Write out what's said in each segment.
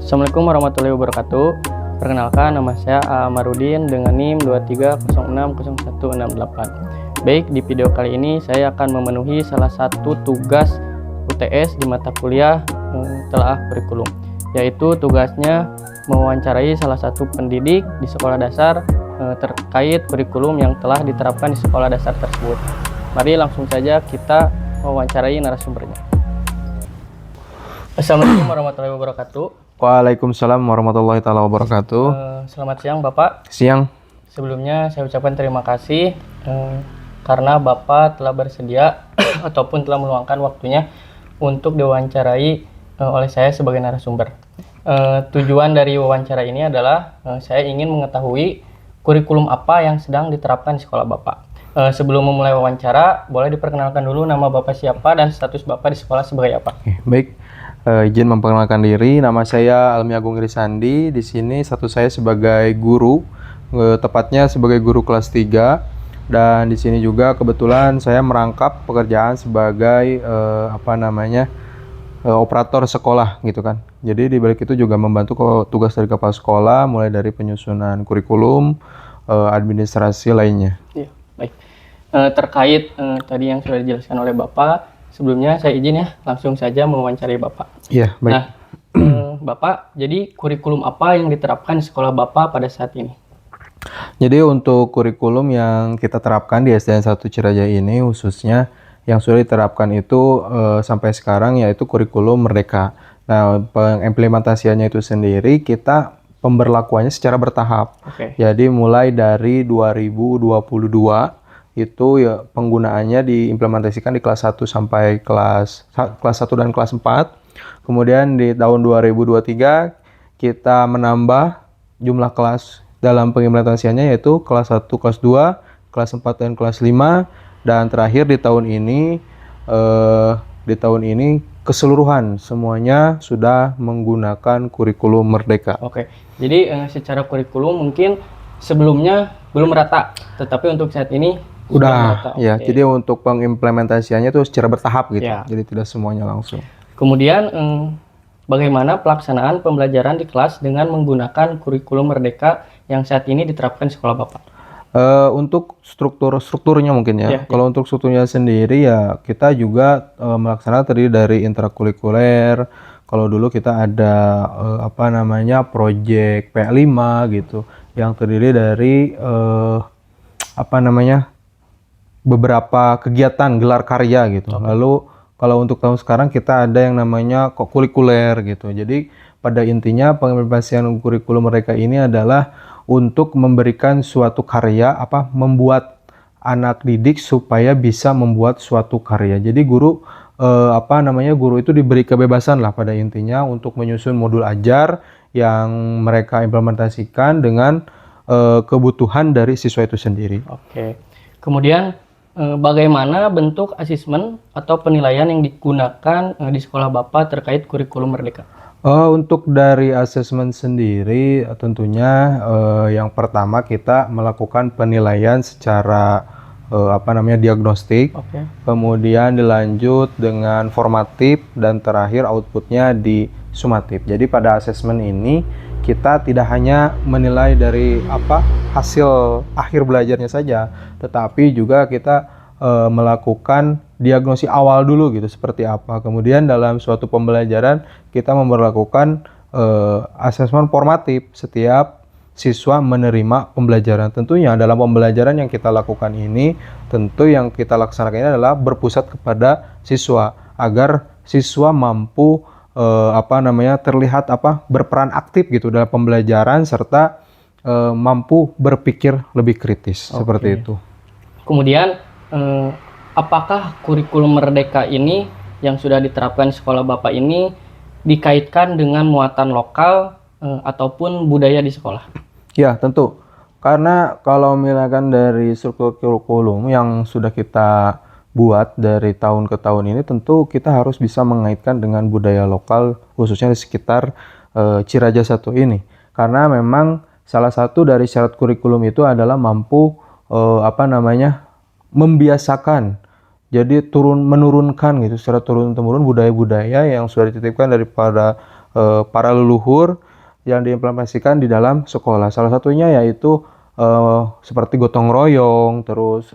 Assalamualaikum warahmatullahi wabarakatuh. Perkenalkan, nama saya Amarudin dengan NIM 23060168. Baik, di video kali ini saya akan memenuhi salah satu tugas UTS di mata kuliah telaah kurikulum, yaitu tugasnya mewawancarai salah satu pendidik di sekolah dasar terkait kurikulum yang telah diterapkan di sekolah dasar tersebut. Mari langsung saja kita mewawancarai narasumbernya. Assalamualaikum warahmatullahi wabarakatuh. Waalaikumsalam warahmatullahi taala wabarakatuh. Selamat siang Bapak. Siang. Sebelumnya saya ucapkan terima kasih karena Bapak telah bersedia ataupun telah meluangkan waktunya untuk diwawancarai oleh saya sebagai narasumber. Tujuan dari wawancara ini adalah saya ingin mengetahui kurikulum apa yang sedang diterapkan di sekolah Bapak. Sebelum memulai wawancara, boleh diperkenalkan dulu nama Bapak siapa dan status Bapak di sekolah sebagai apa? Baik. Izin memperkenalkan diri, nama saya Almi Agung Irisandi. Di sini status saya sebagai guru, tepatnya sebagai guru kelas 3. Dan di sini juga kebetulan saya merangkap pekerjaan sebagai operator sekolah gitu kan. Jadi di balik itu juga membantu tugas dari kepala sekolah, mulai dari penyusunan kurikulum, administrasi lainnya. Iya, baik. Terkait tadi yang sudah dijelaskan oleh Bapak, sebelumnya saya izin ya langsung saja mewawancarai Bapak. Iya, baik. Nah, Bapak, jadi kurikulum apa yang diterapkan di sekolah Bapak pada saat ini? Jadi untuk kurikulum yang kita terapkan di SDN 1 Ciraja ini khususnya yang sudah diterapkan itu sampai sekarang yaitu kurikulum Merdeka. Nah, pengimplementasiannya itu sendiri kita pemberlakuannya secara bertahap. Oke. Jadi mulai dari 2022 itu ya penggunaannya diimplementasikan di kelas 1 sampai kelas 1 dan kelas 4. Kemudian di tahun 2023 kita menambah jumlah kelas dalam pengimplementasiannya yaitu kelas 1, kelas 2, kelas 4 dan kelas 5, dan terakhir di tahun ini keseluruhan semuanya sudah menggunakan kurikulum Merdeka. Oke. Jadi secara kurikulum mungkin sebelumnya belum merata, tetapi untuk saat ini Udah, ya. Oke. Jadi untuk pengimplementasiannya itu secara bertahap gitu. Ya. Jadi tidak semuanya langsung. Kemudian bagaimana pelaksanaan pembelajaran di kelas dengan menggunakan kurikulum Merdeka yang saat ini diterapkan di sekolah Bapak? Untuk strukturnya mungkin ya. Ya. Kalau untuk strukturnya sendiri ya kita juga melaksanakan terdiri dari intrakurikuler. Kalau dulu kita ada proyek P5 gitu yang terdiri dari beberapa kegiatan gelar karya gitu. Okay. Lalu kalau untuk tahun sekarang kita ada yang namanya kurikuler gitu. Jadi pada intinya pengimplementasian kurikulum mereka ini adalah untuk memberikan suatu karya, membuat anak didik supaya bisa membuat suatu karya. Jadi guru itu diberi kebebasan lah pada intinya untuk menyusun modul ajar yang mereka implementasikan dengan kebutuhan dari siswa itu sendiri. Oke. Kemudian bagaimana bentuk asesmen atau penilaian yang digunakan di sekolah Bapak terkait kurikulum Merdeka? Untuk dari asesmen sendiri tentunya yang pertama kita melakukan penilaian secara diagnostik. Okay. Kemudian dilanjut dengan formatif dan terakhir outputnya di sumatif. Jadi pada asesmen ini kita tidak hanya menilai dari hasil akhir belajarnya saja, tetapi juga kita melakukan diagnosis awal dulu gitu seperti apa. Kemudian dalam suatu pembelajaran kita memperlakukan asesmen formatif setiap siswa menerima pembelajaran. Tentunya dalam pembelajaran yang kita lakukan ini, tentu yang kita laksanakan ini adalah berpusat kepada siswa agar siswa mampu terlihat berperan aktif gitu dalam pembelajaran serta mampu berpikir lebih kritis. Okay. Seperti itu. Kemudian apakah kurikulum Merdeka ini yang sudah diterapkan di sekolah Bapak ini dikaitkan dengan muatan lokal ataupun budaya di sekolah? Ya, tentu. Karena kalau misalkan dari struktur kurikulum yang sudah kita buat dari tahun ke tahun ini, tentu kita harus bisa mengaitkan dengan budaya lokal khususnya di sekitar Ciraja 1 ini. Karena memang salah satu dari syarat kurikulum itu adalah mampu membiasakan, jadi menurunkan gitu secara turun-temurun budaya-budaya yang sudah dititipkan daripada para leluhur yang diimplementasikan di dalam sekolah. Salah satunya yaitu seperti gotong royong, terus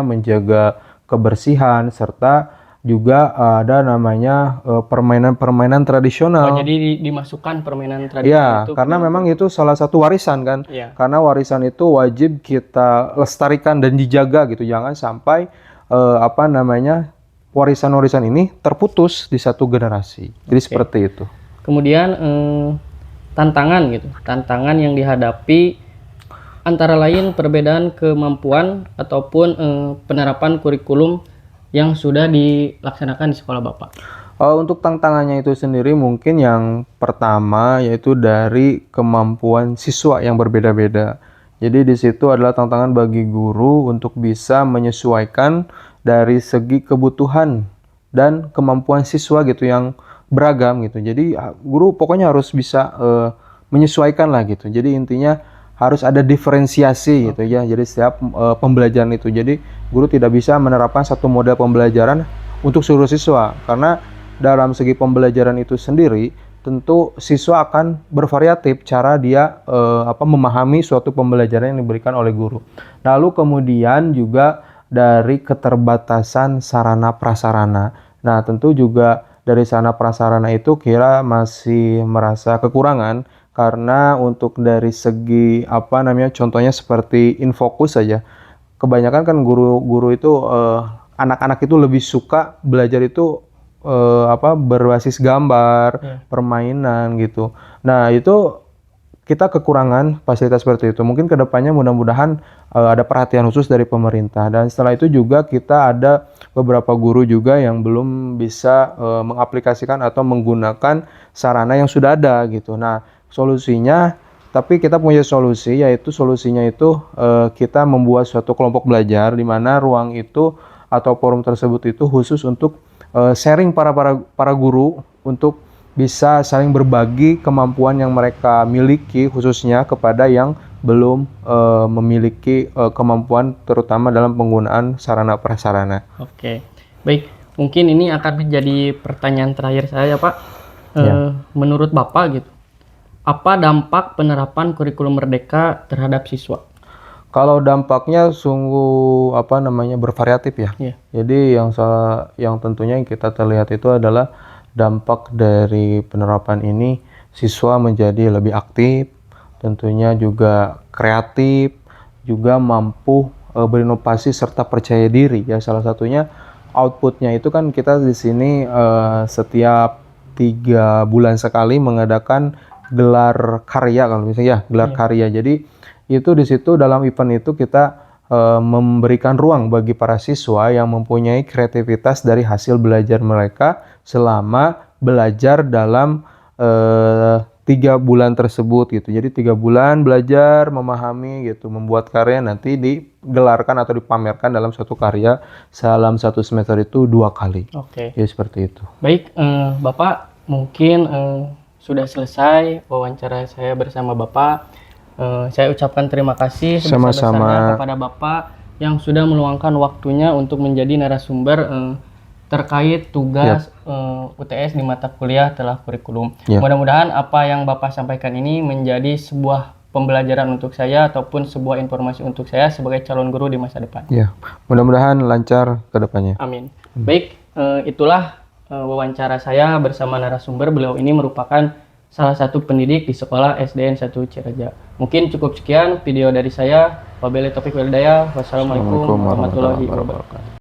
menjaga kebersihan, serta juga ada namanya permainan-permainan tradisional. Oh, jadi dimasukkan permainan Ya, tradisional itu karena memang itu salah satu warisan kan. Iya. Karena warisan itu wajib kita lestarikan dan dijaga gitu. Jangan sampai warisan-warisan ini terputus di satu generasi. Jadi seperti itu. Kemudian tantangan gitu. Tantangan yang dihadapi antara lain perbedaan kemampuan ataupun penerapan kurikulum yang sudah dilaksanakan di sekolah Bapak. Untuk tantangannya itu sendiri mungkin yang pertama yaitu dari kemampuan siswa yang berbeda-beda. Jadi di situ adalah tantangan bagi guru untuk bisa menyesuaikan dari segi kebutuhan dan kemampuan siswa gitu yang beragam gitu. Jadi guru pokoknya harus bisa menyesuaikan lah gitu. Jadi intinya harus ada diferensiasi gitu ya. Jadi setiap pembelajaran itu. Jadi guru tidak bisa menerapkan satu model pembelajaran untuk seluruh siswa karena dalam segi pembelajaran itu sendiri tentu siswa akan bervariatif cara dia memahami suatu pembelajaran yang diberikan oleh guru. Lalu kemudian juga dari keterbatasan sarana prasarana. Nah, tentu juga dari sarana prasarana itu kira masih merasa kekurangan karena untuk dari segi contohnya seperti Infocus saja. Kebanyakan kan guru-guru itu anak-anak itu lebih suka belajar itu berbasis gambar, permainan gitu. Nah, itu kita kekurangan fasilitas seperti itu. Mungkin kedepannya mudah-mudahan ada perhatian khusus dari pemerintah. Dan setelah itu juga kita ada beberapa guru juga yang belum bisa mengaplikasikan atau menggunakan sarana yang sudah ada gitu. Nah, solusinya, tapi kita punya solusi, yaitu solusinya itu kita membuat suatu kelompok belajar di mana ruang itu atau forum tersebut itu khusus untuk sharing para guru untuk bisa saling berbagi kemampuan yang mereka miliki khususnya kepada yang belum memiliki kemampuan terutama dalam penggunaan sarana prasarana. Oke, baik. Mungkin ini akan menjadi pertanyaan terakhir saya, Pak. Menurut Bapak gitu, apa dampak penerapan kurikulum merdeka terhadap siswa? Kalau dampaknya sungguh bervariatif ya. Jadi yang tentunya yang kita terlihat itu adalah dampak dari penerapan ini siswa menjadi lebih aktif, tentunya juga kreatif, juga mampu berinovasi serta percaya diri ya. Salah satunya outputnya itu kan kita di sini setiap 3 bulan sekali mengadakan gelar karya kalau misalnya gelar karya. Jadi itu di situ dalam event itu kita memberikan ruang bagi para siswa yang mempunyai kreativitas dari hasil belajar mereka selama belajar dalam 3 bulan tersebut gitu. Jadi 3 bulan belajar, memahami gitu, membuat karya nanti digelarkan atau dipamerkan dalam suatu karya dalam 1 semester itu 2 kali. Oke. Ya seperti itu. Baik, Bapak mungkin sudah selesai wawancara saya bersama Bapak. Saya ucapkan terima kasih sebesar-besarnya kepada Bapak yang sudah meluangkan waktunya untuk menjadi narasumber terkait tugas UTS di mata kuliah telah kurikulum. Mudah-mudahan apa yang Bapak sampaikan ini menjadi sebuah pembelajaran untuk saya ataupun sebuah informasi untuk saya sebagai calon guru di masa depan. Ya, mudah-mudahan lancar ke depannya. Amin. Baik, itulah wawancara saya bersama narasumber. Beliau ini merupakan salah satu pendidik di sekolah SDN 1 Ciraja. Mungkin cukup sekian video dari saya. Wabillahi taufiq wal hidayah. Wassalamualaikum warahmatullahi wabarakatuh.